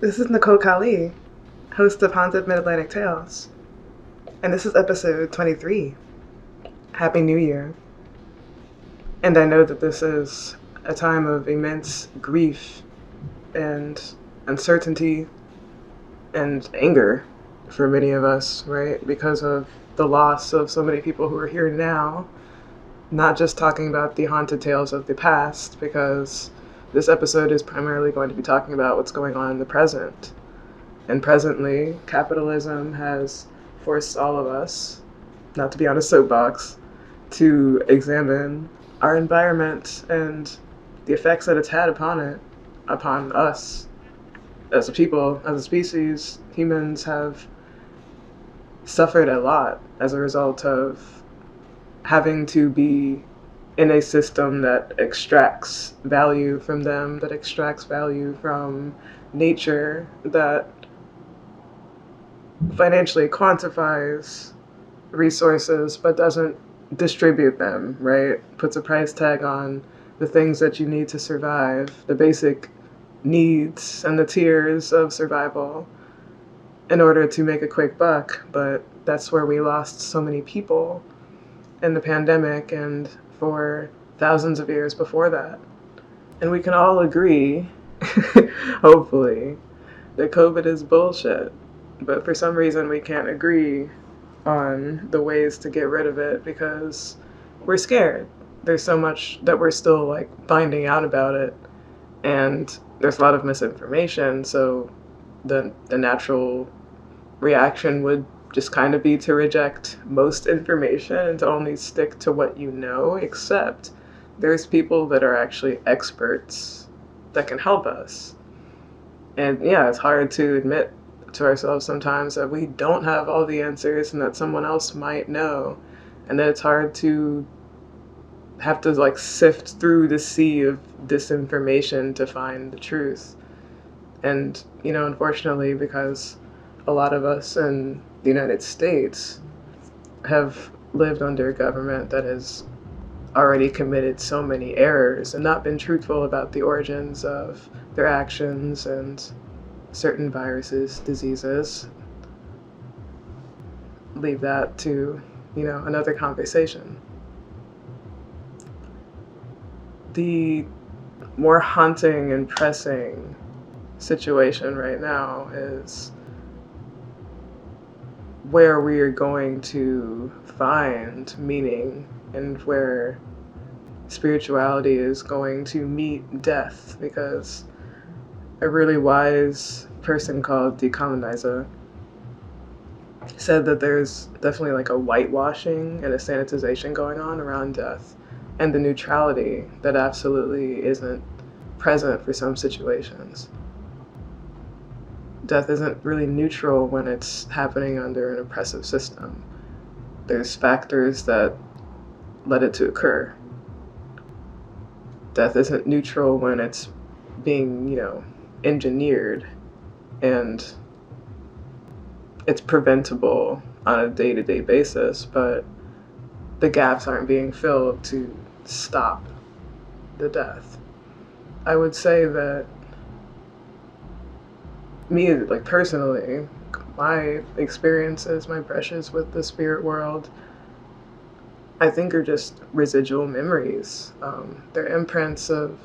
This is Nicole Kali, host of Haunted Mid-Atlantic Tales, and this is episode 23. Happy New Year. And I know that this is a time of immense grief and uncertainty and anger for many of us, right? Because of the loss of so many people who are here now. Not just talking about the haunted tales of the past, because this episode is primarily going to be talking about what's going on in the present. And presently, capitalism has forced all of us, not to be on a soapbox, to examine our environment and the effects that it's had upon it, upon us. As a people, as a species, humans have suffered a lot as a result of having to be in a system that extracts value from them, that extracts value from nature, that financially quantifies resources but doesn't distribute them, right? Puts a price tag on the things that you need to survive, the basic needs and the tiers of survival in order to make a quick buck. But that's where we lost so many people in the pandemic and for thousands of years before that. And we can all agree, hopefully, that COVID is bullshit. But for some reason, we can't agree on the ways to get rid of it because we're scared. There's so much that we're still like finding out about it, and there's a lot of misinformation. So the natural reaction would just kind of be to reject most information and to only stick to what you know, except there's people that are actually experts that can help us. And yeah, it's hard to admit to ourselves sometimes that we don't have all the answers and that someone else might know. And that it's hard to have to like sift through the sea of disinformation to find the truth. And, unfortunately, because a lot of us in the United States have lived under a government that has already committed so many errors and not been truthful about the origins of their actions and certain viruses, diseases. Leave that to, another conversation. The more haunting and pressing situation right now is where we are going to find meaning and where spirituality is going to meet death, because a really wise person called Decolonizer said that there's definitely like a whitewashing and a sanitization going on around death and the neutrality that absolutely isn't present for some situations. Death isn't really neutral when it's happening under an oppressive system. There's factors that led it to occur. Death isn't neutral when it's being, engineered and it's preventable on a day-to-day basis, but the gaps aren't being filled to stop the death. I would say that me, like personally, my experiences, my brushes with the spirit world, I think are just residual memories. They're imprints of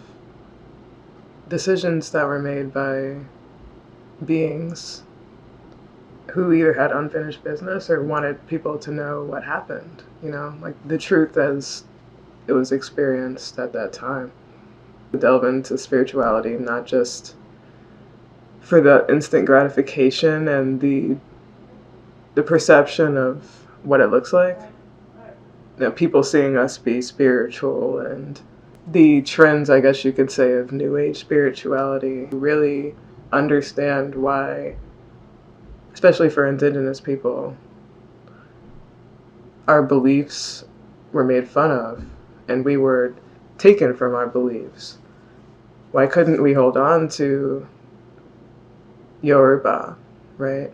decisions that were made by beings who either had unfinished business or wanted people to know what happened, like the truth as it was experienced at that time. Delve into spirituality, not just for the instant gratification and the perception of what it looks like. People seeing us be spiritual and the trends, I guess you could say, of New Age spirituality, really understand why, especially for Indigenous people, our beliefs were made fun of and we were taken from our beliefs. Why couldn't we hold on to Yoruba, right?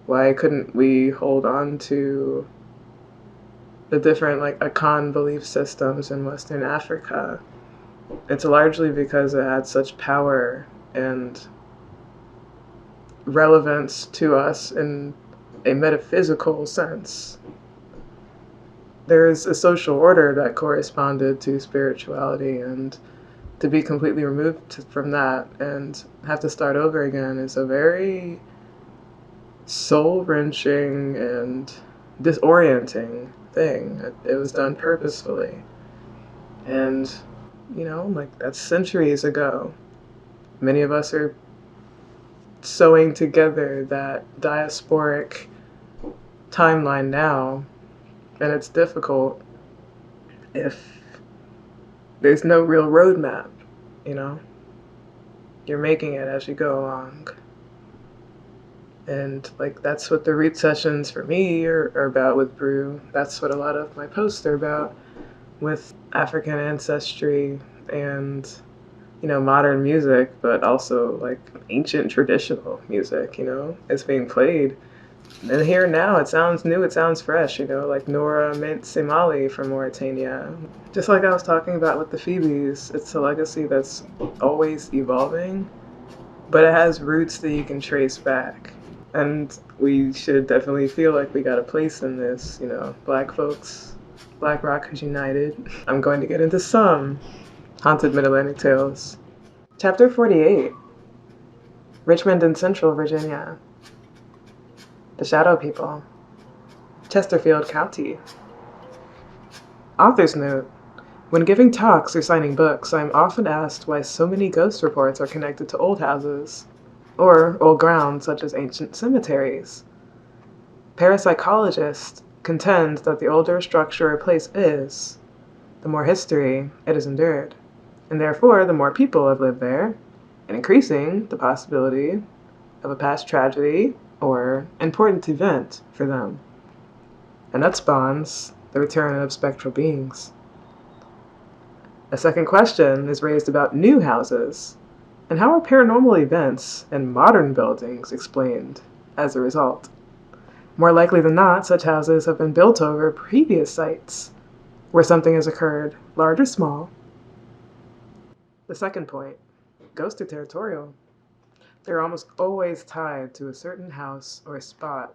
Why couldn't we hold on to the different like Akan belief systems in Western Africa? It's largely because it had such power and relevance to us in a metaphysical sense. There's a social order that corresponded to spirituality, and to be completely removed from that and have to start over again is a very soul-wrenching and disorienting thing. It was done purposefully. And, like, that's centuries ago. Many of us are sewing together that diasporic timeline now, and it's difficult if there's no real roadmap, You're making it as you go along. And, like, that's what the root sessions for me are about with Brew. That's what a lot of my posts are about with African ancestry and, modern music, but also, like, ancient traditional music, It's being played. And here now, it sounds new, it sounds fresh, like Nora Mint Semali from Mauritania. Just like I was talking about with the Phoebes, it's a legacy that's always evolving, but it has roots that you can trace back. And we should definitely feel like we got a place in this, Black folks, Black Rockers United. I'm going to get into some Haunted Mid-Atlantic Tales. Chapter 48, Richmond and Central Virginia. The Shadow People. Chesterfield County. Author's note. When giving talks or signing books, I am often asked why so many ghost reports are connected to old houses, or old grounds such as ancient cemeteries. Parapsychologists contend that the older a structure or place is, the more history it has endured, and therefore the more people have lived there, and increasing the possibility of a past tragedy or important event for them. And that spawns the return of spectral beings. A second question is raised about new houses, and how are paranormal events in modern buildings explained as a result? More likely than not, such houses have been built over previous sites where something has occurred, large or small. The second point, ghosts are territorial. They're almost always tied to a certain house or spot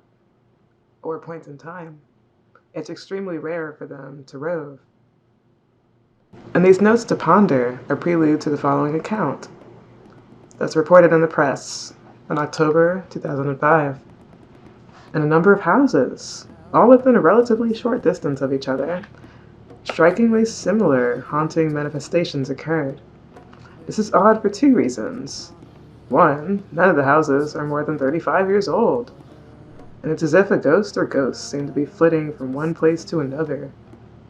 or point in time. It's extremely rare for them to rove. And these notes to ponder are prelude to the following account that's reported in the press in October 2005. And a number of houses, all within a relatively short distance of each other, strikingly similar haunting manifestations occurred. This is odd for two reasons. One, none of the houses are more than 35 years old, and it's as if a ghost or ghosts seem to be flitting from one place to another.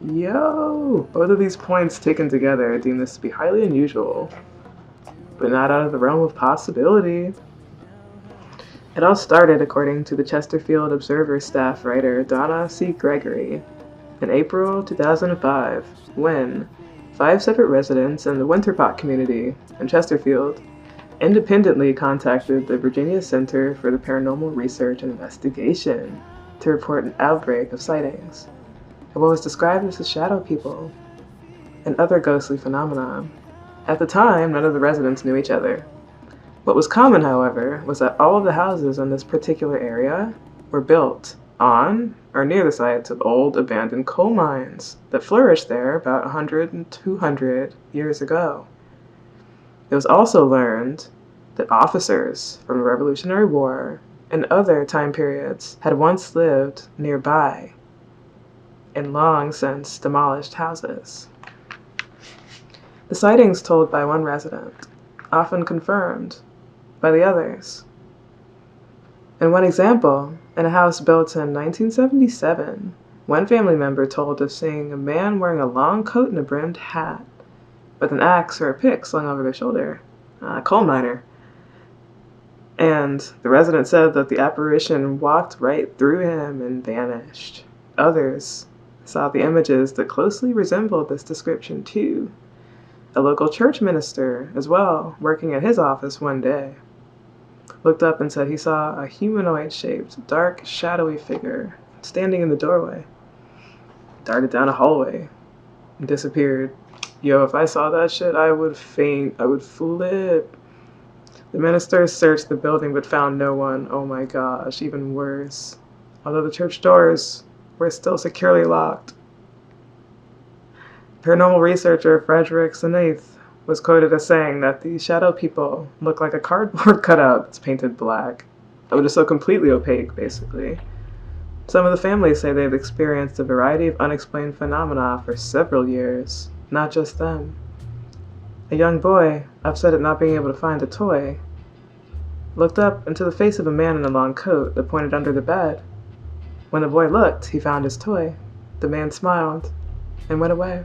Both of these points taken together deem this to be highly unusual, but not out of the realm of possibility. It all started, according to the Chesterfield Observer staff writer Donna C. Gregory, in April 2005, when 5 separate residents in the Winterpot community in Chesterfield independently contacted the Virginia Center for the Paranormal Research and Investigation to report an outbreak of sightings of what was described as the shadow people and other ghostly phenomena. At the time, none of the residents knew each other. What was common, however, was that all of the houses in this particular area were built on or near the sites of old abandoned coal mines that flourished there about 100 and 200 years ago. It was also learned that officers from the Revolutionary War and other time periods had once lived nearby in long since demolished houses. The sightings told by one resident, often confirmed by the others. In one example, in a house built in 1977, one family member told of seeing a man wearing a long coat and a brimmed hat, with an axe or a pick slung over their shoulder, a coal miner. And the resident said that the apparition walked right through him and vanished. Others saw the images that closely resembled this description too. A local church minister, as well, working at his office one day, looked up and said he saw a humanoid-shaped, dark, shadowy figure standing in the doorway, darted down a hallway, and disappeared. If I saw that shit, I would faint. I would flip. The ministers searched the building but found no one. Oh my gosh, even worse. Although the church doors were still securely locked. Paranormal researcher Frederick Senath was quoted as saying that the shadow people look like a cardboard cutout that's painted black. It was just so completely opaque, basically. Some of the families say they've experienced a variety of unexplained phenomena for several years, not just them. A young boy, upset at not being able to find a toy, looked up into the face of a man in a long coat that pointed under the bed. When the boy looked, he found his toy. The man smiled and went away.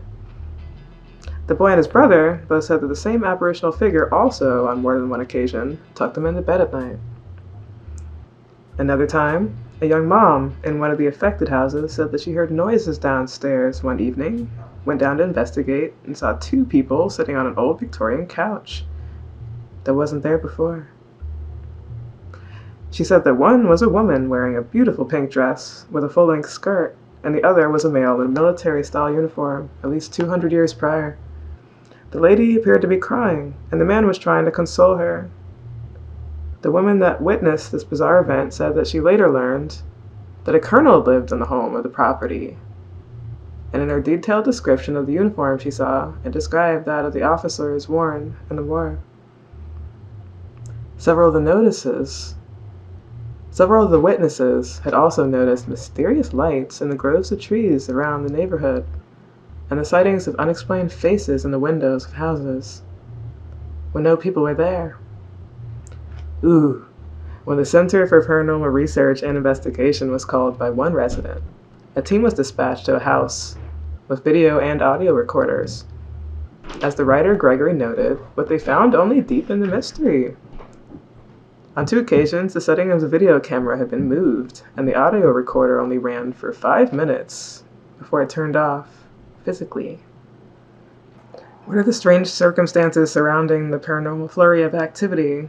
The boy and his brother both said that the same apparitional figure also, on more than one occasion, tucked them into bed at night. Another time, a young mom in one of the affected houses said that she heard noises downstairs one evening, went down to investigate, and saw two people sitting on an old Victorian couch that wasn't there before. She said that one was a woman wearing a beautiful pink dress with a full-length skirt, and the other was a male in a military-style uniform, at least 200 years prior. The lady appeared to be crying, and the man was trying to console her. The woman that witnessed this bizarre event said that she later learned that a colonel lived in the home of the property, and in her detailed description of the uniform she saw, it described that of the officers worn in the war. Several of the witnesses had also noticed mysterious lights in the groves of trees around the neighborhood, and the sightings of unexplained faces in the windows of houses, when no people were there. When the Center for Paranormal Research and Investigation was called by one resident, a team was dispatched to a house with video and audio recorders. As the writer Gregory noted, what they found only deepened the mystery. On 2 occasions, the setting of the video camera had been moved, and the audio recorder only ran for 5 minutes before it turned off, physically. What are the strange circumstances surrounding the paranormal flurry of activity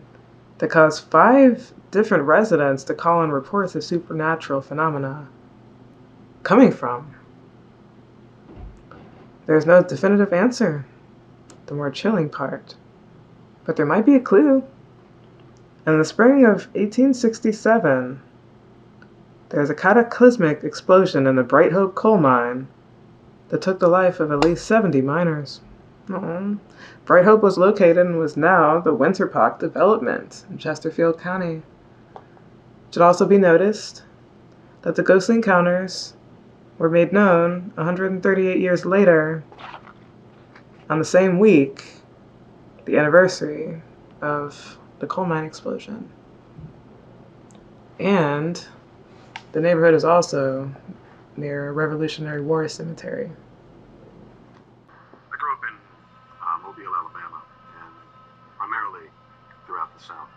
that caused 5 different residents to call in reports of supernatural phenomena coming from? There's no definitive answer, the more chilling part, but there might be a clue. In the spring of 1867, there was a cataclysmic explosion in the Bright Hope coal mine that took the life of at least 70 miners. Bright Hope was located and was now the Winter Park development in Chesterfield County. It should also be noticed that the ghostly encounters were made known 138 years later, on the same week, the anniversary of the coal mine explosion. And the neighborhood is also near a Revolutionary War cemetery. I grew up in Mobile, Alabama, and primarily throughout the South.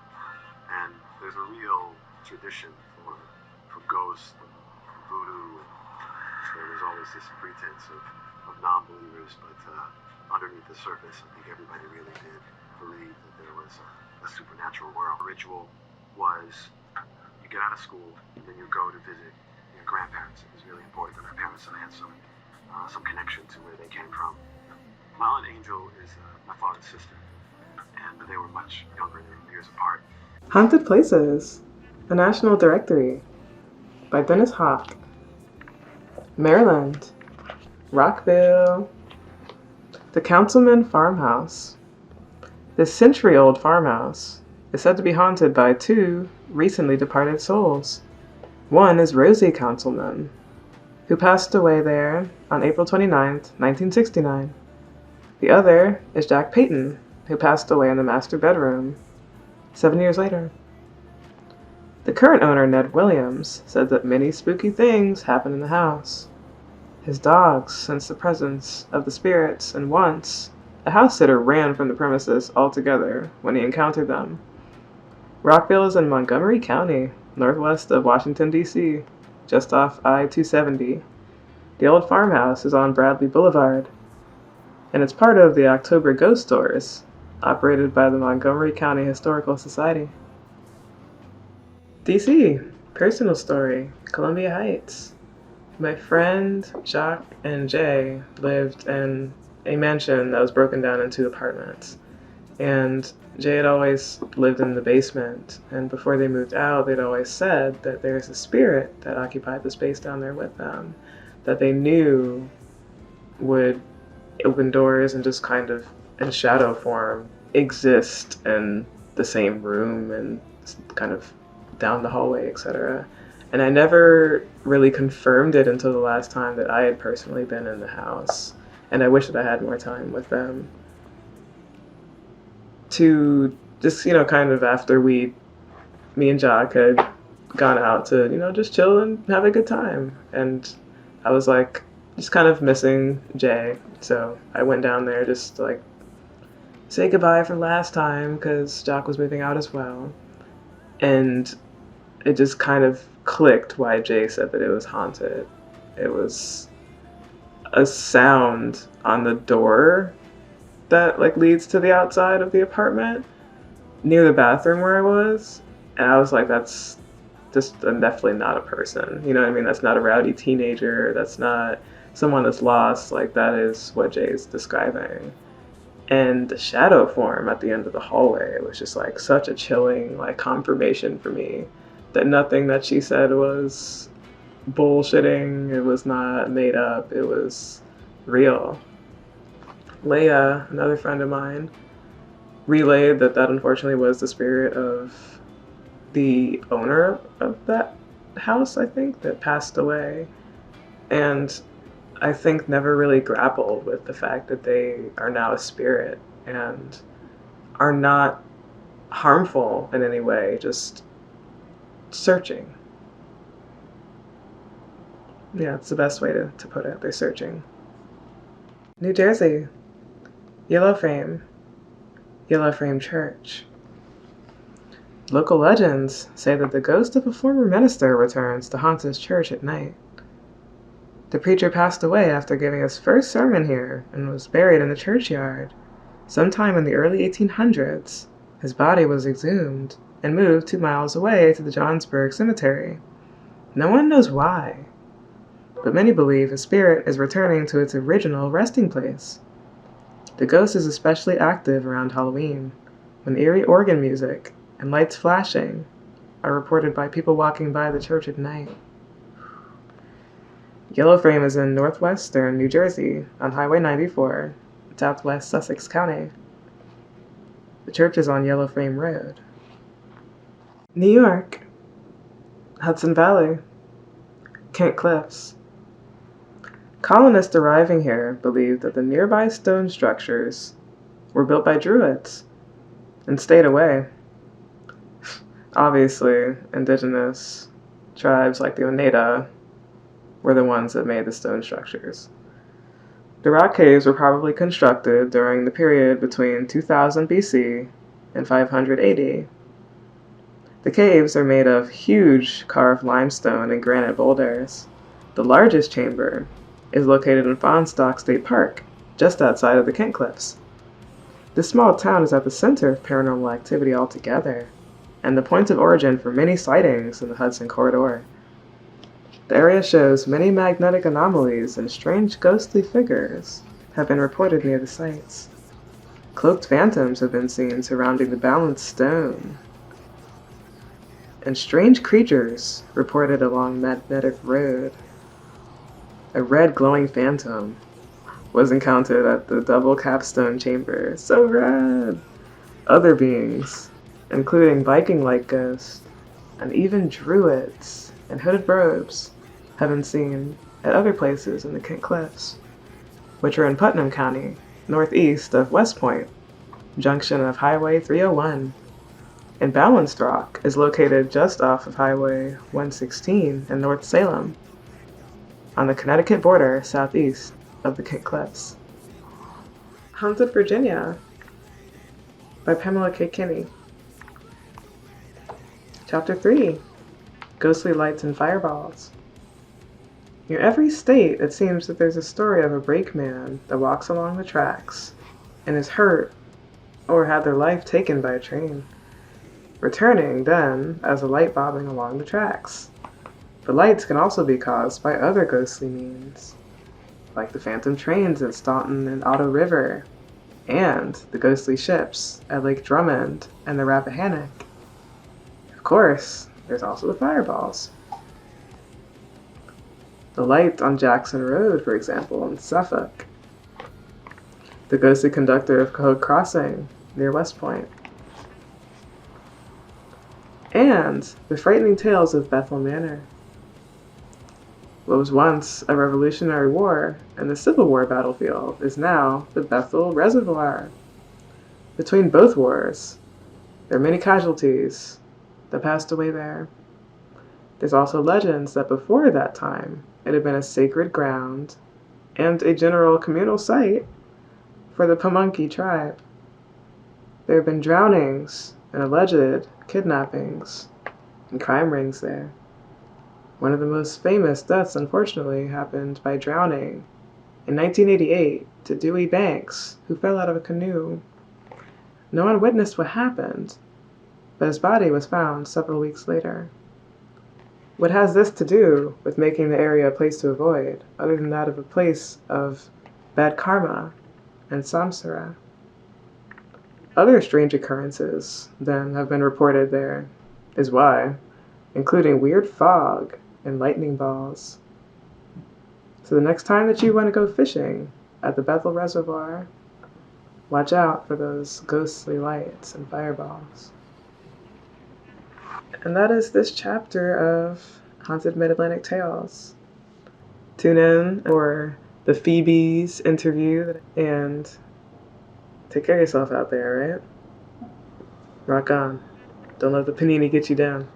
And there's a real tradition for ghosts and voodoo. So there's always this pretense of non-believers, but underneath the surface, I think everybody really did believe that there was a supernatural world. The ritual was you get out of school, and then you go to visit your grandparents. It was really important that our parents had some connection to where they came from. My Aunt Angel is my father's sister, and they were much younger, they were years apart. Haunted Places, a National Directory by Dennis Hawk. Maryland, Rockville. The Councilman Farmhouse. This century-old farmhouse is said to be haunted by 2 recently departed souls. One is Rosie Councilman, who passed away there on April 29, 1969. The other is Jack Payton, who passed away in the master bedroom 7 years later. The current owner, Ned Williams, said that many spooky things happen in the house. His dogs sensed the presence of the spirits, and once, a house sitter ran from the premises altogether when he encountered them. Rockville is in Montgomery County, northwest of Washington, D.C., just off I-270. The old farmhouse is on Bradley Boulevard, and it's part of the October Ghost Stores, operated by the Montgomery County Historical Society. D.C., personal story, Columbia Heights. My friend Jacques and Jay lived in a mansion that was broken down into apartments. And Jay had always lived in the basement, and before they moved out, they'd always said that there's a spirit that occupied the space down there with them that they knew would open doors and just kind of, in shadow form, exist in the same room and kind of down the hallway, etc. And I never really confirmed it until the last time that I had personally been in the house. And I wish that I had more time with them to just, kind of after me and Jock had gone out to, just chill and have a good time. And I was like, just kind of missing Jay. So I went down there just to, like, say goodbye for last time because Jock was moving out as well. And it just kind of clicked why Jay said that it was haunted. It was a sound on the door that, like, leads to the outside of the apartment near the bathroom where I was. And I was like, that's just definitely not a person. You know what I mean? That's not a rowdy teenager. That's not someone that's lost. Like, that is what Jay's describing. And the shadow form at the end of the hallway was just, like, such a chilling, like, confirmation for me that nothing that she said was bullshitting. It was not made up. It was real. Leia, another friend of mine, relayed that unfortunately was the spirit of the owner of that house, I think, that passed away. And I think never really grappled with the fact that they are now a spirit and are not harmful in any way, just searching. Yeah, it's the best way to put it. They're searching. New Jersey. Yellow Frame Church. Local legends say that the ghost of a former minister returns to haunt his church at night. The preacher passed away after giving his first sermon here and was buried in the churchyard. Sometime in the early 1800s, his body was exhumed and moved 2 miles away to the Johnsburg Cemetery. No one knows why, but many believe his spirit is returning to its original resting place. The ghost is especially active around Halloween, when eerie organ music and lights flashing are reported by people walking by the church at night. Yellow Frame is in northwestern New Jersey on Highway 94, southwest Sussex County. The church is on Yellow Frame Road. New York. Hudson Valley. Kent Cliffs. Colonists arriving here believed that the nearby stone structures were built by Druids and stayed away. Obviously, indigenous tribes like the Oneida were the ones that made the stone structures. The rock caves were probably constructed during the period between 2000 BC and 500 AD. The caves are made of huge carved limestone and granite boulders. The largest chamber is located in Fahnestock State Park, just outside of the Kent Cliffs. This small town is at the center of paranormal activity altogether, and the point of origin for many sightings in the Hudson corridor. The area shows many magnetic anomalies and strange ghostly figures have been reported near the sites. Cloaked phantoms have been seen surrounding the balanced stone, and strange creatures reported along Magnetic Road. A red glowing phantom was encountered at the double capstone chamber. So rad! Other beings, including Viking-like ghosts and even druids in hooded robes, have been seen at other places in the Kent Cliffs, which are in Putnam County, northeast of West Point, junction of Highway 301. And Balanced Rock is located just off of Highway 116 in North Salem, on the Connecticut border southeast of the Kent Cliffs. Haunted Virginia by Pamela K. Kinney. Chapter 3. Ghostly Lights and Fireballs. Near every state, it seems that there's a story of a brakeman that walks along the tracks and is hurt or had their life taken by a train, returning then as a light bobbing along the tracks. The lights can also be caused by other ghostly means, like the phantom trains at Staunton and Otto River, and the ghostly ships at Lake Drummond and the Rappahannock. Of course, there's also the fireballs. The light on Jackson Road, for example, in Suffolk. The ghostly conductor of Cahogue Crossing near West Point. And the frightening tales of Bethel Manor. What was once a Revolutionary War and the Civil War battlefield is now the Bethel Reservoir. Between both wars, there are many casualties that passed away there. There's also legends that before that time, it had been a sacred ground and a general communal site for the Pamunkey tribe. There have been drownings and alleged kidnappings and crime rings there. One of the most famous deaths, unfortunately, happened by drowning in 1988 to Dewey Banks, who fell out of a canoe. No one witnessed what happened, but his body was found several weeks later. What has this to do with making the area a place to avoid, other than that of a place of bad karma and samsara? Other strange occurrences, then, have been reported there, is why, including weird fog and lightning balls. So the next time that you want to go fishing at the Bethel Reservoir, watch out for those ghostly lights and fireballs. And that is this chapter of Haunted Mid-Atlantic Tales. Tune in for the Phoebe's interview, and take care of yourself out there, right? Rock on. Don't let the panini get you down.